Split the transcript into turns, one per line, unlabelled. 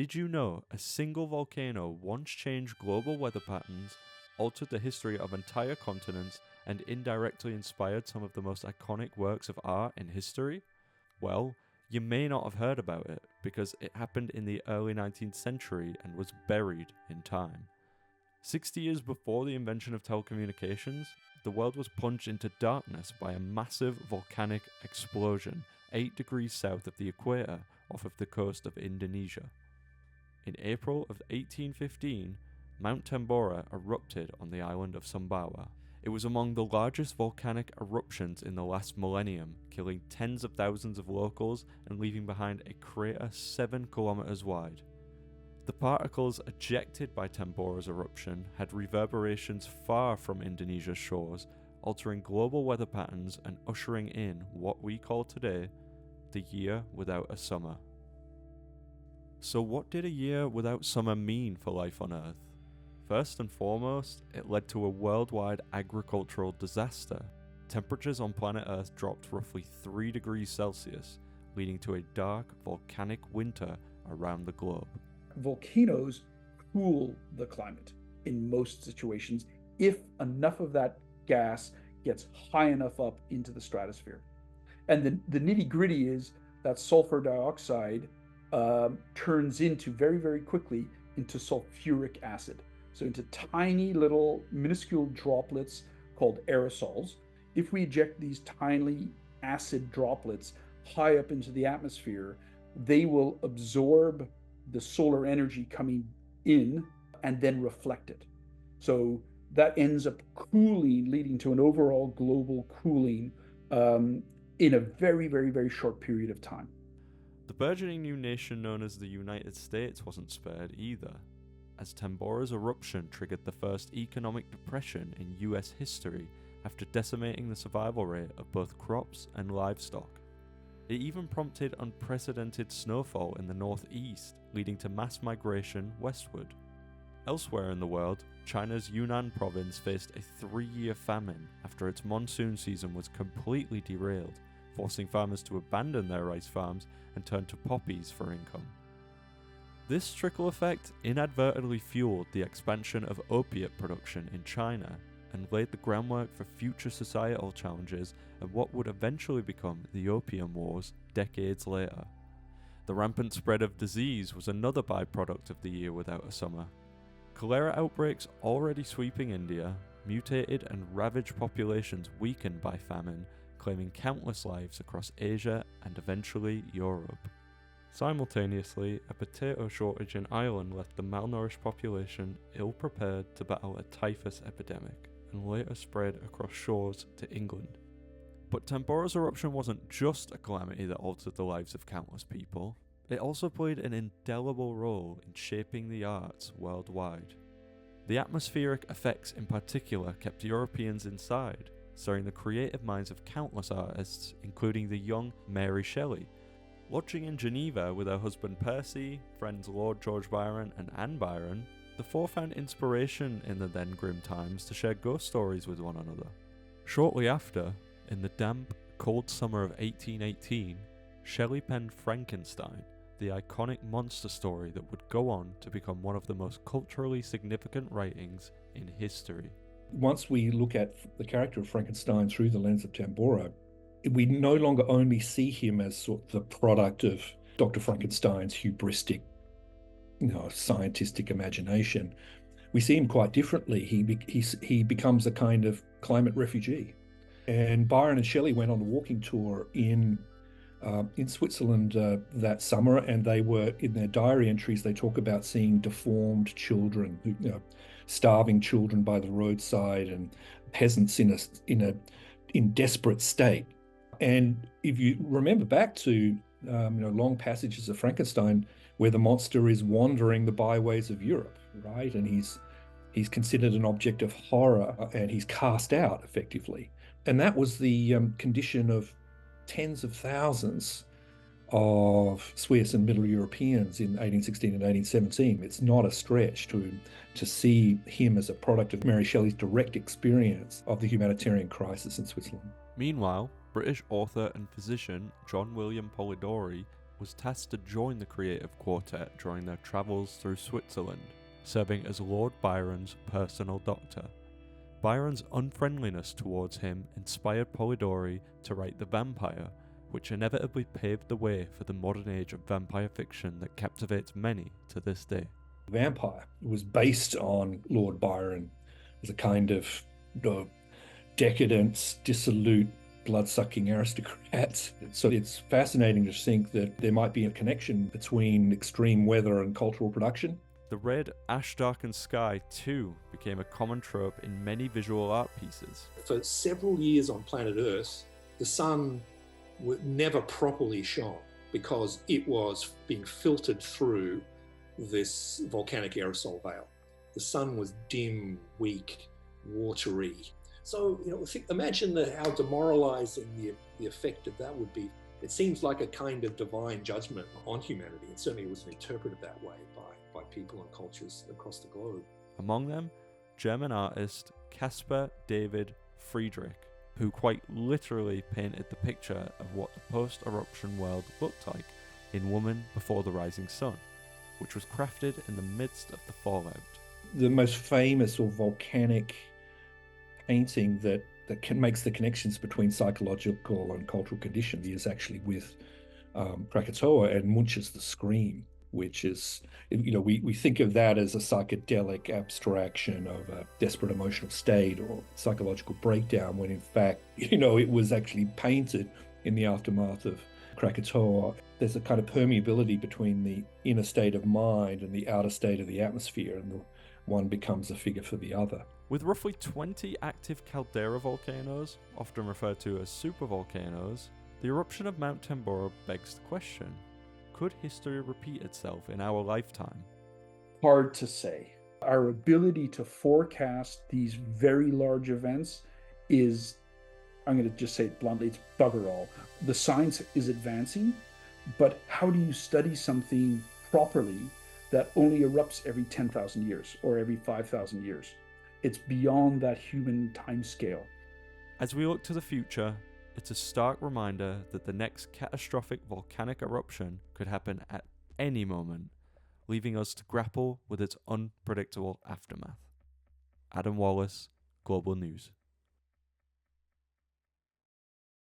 Did you know a single volcano once changed global weather patterns, altered the history of entire continents, and indirectly inspired some of the most iconic works of art in history? Well, you may not have heard about it because it happened in the early 19th century and was buried in time. 60 years before the invention of telecommunications, the world was plunged into darkness by a massive volcanic explosion 8 degrees south of the equator off of the coast of Indonesia. In April of 1815, Mount Tambora erupted on the island of Sumbawa. It was among the largest volcanic eruptions in the last millennium, killing tens of thousands of locals and leaving behind a crater 7 kilometers wide. The particles ejected by Tambora's eruption had reverberations far from Indonesia's shores, altering global weather patterns and ushering in what we call today the year without a summer. So what did a year without summer mean for life on Earth? First and foremost, it led to a worldwide agricultural disaster. Temperatures on planet Earth dropped roughly 3 degrees Celsius, leading to a dark volcanic winter around the globe.
Volcanoes cool the climate in most situations if enough of that gas gets high enough up into the stratosphere. And the nitty-gritty is that sulfur dioxide turns into very, very quickly into sulfuric acid. So into tiny little minuscule droplets called aerosols. If we eject these tiny acid droplets high up into the atmosphere, they will absorb the solar energy coming in and then reflect it. So that ends up cooling, leading to an overall global cooling in a very, very, very short period of time.
The burgeoning new nation known as the United States wasn't spared either, as Tambora's eruption triggered the first economic depression in US history after decimating the survival rate of both crops and livestock. It even prompted unprecedented snowfall in the northeast, leading to mass migration westward. Elsewhere in the world, China's Yunnan province faced a 3-year famine after its monsoon season was completely derailed, forcing farmers to abandon their rice farms and turn to poppies for income. This trickle effect inadvertently fueled the expansion of opiate production in China and laid the groundwork for future societal challenges and what would eventually become the Opium Wars decades later. The rampant spread of disease was another byproduct of the year without a summer. Cholera outbreaks already sweeping India mutated and ravaged populations weakened by famine, claiming countless lives across Asia and eventually Europe. Simultaneously, a potato shortage in Ireland left the malnourished population ill-prepared to battle a typhus epidemic, and later spread across shores to England. But Tambora's eruption wasn't just a calamity that altered the lives of countless people, it also played an indelible role in shaping the arts worldwide. The atmospheric effects in particular kept Europeans inside, stirring the creative minds of countless artists, including the young Mary Shelley. Lodging in Geneva with her husband Percy, friends Lord George Byron and Anne Byron, the four found inspiration in the then grim times to share ghost stories with one another. Shortly after, in the damp, cold summer of 1818, Shelley penned Frankenstein, the iconic monster story that would go on to become one of the most culturally significant writings in history.
Once we look at the character of Frankenstein through the lens of Tambora, we no longer only see him as sort of the product of Dr. Frankenstein's hubristic, scientific imagination. We see him quite differently. He becomes a kind of climate refugee. And Byron and Shelley went on a walking tour in Switzerland that summer, and they were, in their diary entries, they talk about seeing deformed children, starving children by the roadside, and peasants in desperate state. And if you remember back to long passages of Frankenstein, where the monster is wandering the byways of Europe, right, and he's considered an object of horror, and he's cast out effectively, and that was the condition of tens of thousands of Swiss and Middle Europeans in 1816 and 1817. It's not a stretch to see him as a product of Mary Shelley's direct experience of the humanitarian crisis in Switzerland.
Meanwhile, British author and physician John William Polidori was tasked to join the creative quartet during their travels through Switzerland, serving as Lord Byron's personal doctor. Byron's unfriendliness towards him inspired Polidori to write The Vampire, which inevitably paved the way for the modern age of vampire fiction that captivates many to this day.
Vampire was based on Lord Byron as a kind of decadent, dissolute, blood-sucking aristocrat. So it's fascinating to think that there might be a connection between extreme weather and cultural production.
The red, ash-darkened sky, too, became a common trope in many visual art pieces.
For several years on planet Earth, the sun never properly shone because it was being filtered through this volcanic aerosol veil. The sun was dim, weak, watery. So, imagine how demoralizing the effect of that would be. It seems like a kind of divine judgment on humanity, and certainly it was interpreted that way by people and cultures across the globe.
Among them, German artist Caspar David Friedrich, who quite literally painted the picture of what the post-eruption world looked like in Woman Before the Rising Sun, which was crafted in the midst of the fallout.
The most famous or volcanic painting that makes the connections between psychological and cultural conditions is actually with Krakatoa and Munch's The Scream, which is, we think of that as a psychedelic abstraction of a desperate emotional state or psychological breakdown, when in fact, it was actually painted in the aftermath of Krakatoa. There's a kind of permeability between the inner state of mind and the outer state of the atmosphere, and the one becomes a figure for the other.
With roughly 20 active caldera volcanoes, often referred to as supervolcanoes, the eruption of Mount Tambora begs the question: could history repeat itself in our lifetime?
Hard to say. Our ability to forecast these very large events is, I'm going to just say it bluntly, it's bugger all. The science is advancing, but how do you study something properly that only erupts every 10,000 years or every 5,000 years? It's beyond that human time scale.
As we look to the future, it's a stark reminder that the next catastrophic volcanic eruption could happen at any moment, leaving us to grapple with its unpredictable aftermath. Adam Wallis, Global News.